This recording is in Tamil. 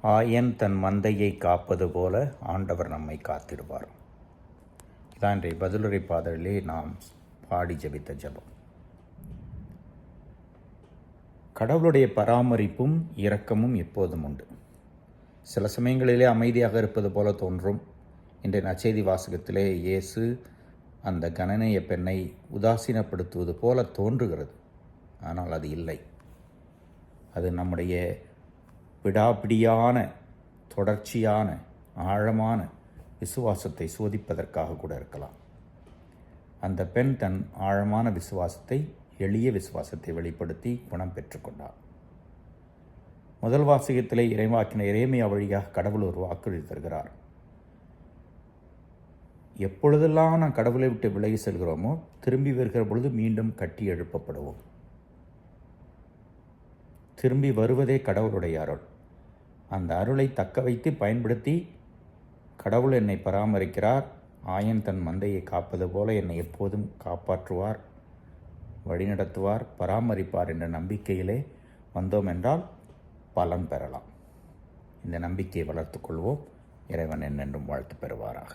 ஆயன் தன் மந்தையை காப்பது போல ஆண்டவர் நம்மை காத்திடுவார். இதான் இன்றைய பதிலுரை பாடலிலே நாம் பாடி ஜெபித்த ஜெபம். கடவுளுடைய பராமரிப்பும் இரக்கமும் எப்போதும் உண்டு. சில சமயங்களிலே அமைதியாக இருப்பது போல தோன்றும். இன்றைய நற்செய்தி வாசகத்திலே இயேசு அந்த கனநேய பெண்ணை உதாசீனப்படுத்துவது போல தோன்றுகிறது. ஆனால் அது இல்லை. அது நம்முடைய விடாப்பிடியான தொடர்ச்சியான ஆழமான விசுவாசத்தை சோதிப்பதற்காக கூட இருக்கலாம். அந்த பெண் தன் ஆழமான விசுவாசத்தை, எளிய விசுவாசத்தை வெளிப்படுத்தி குணம் பெற்றுக்கொண்டார். முதல் வாசகத்திலே இறைவாக்கின எரேமியா வழியாக கடவுள் ஒரு வாக்குறுதி தருகிறார். எப்பொழுதெல்லாம் நாம் கடவுளை விட்டு விலகி செல்கிறோமோ திரும்பி வருகிற பொழுது மீண்டும் கட்டி எழுப்பப்படுவோம். திரும்பி வருவதே கடவுளுடைய அருள். அந்த அருளை தக்க வைத்து பயன்படுத்தி கடவுள் என்னை பராமரிக்கிறார், ஆயன் தன் மந்தையை காப்பது போல என்னை எப்போதும் காப்பாற்றுவார், வழிநடத்துவார், பராமரிப்பார் என்ற நம்பிக்கையிலே வந்தோம் என்றால் பலன் பெறலாம். இந்த நம்பிக்கையை வளர்த்து கொள்வோம். இறைவன் என்னென்றும் வாழ்த்து பெறுவாராக.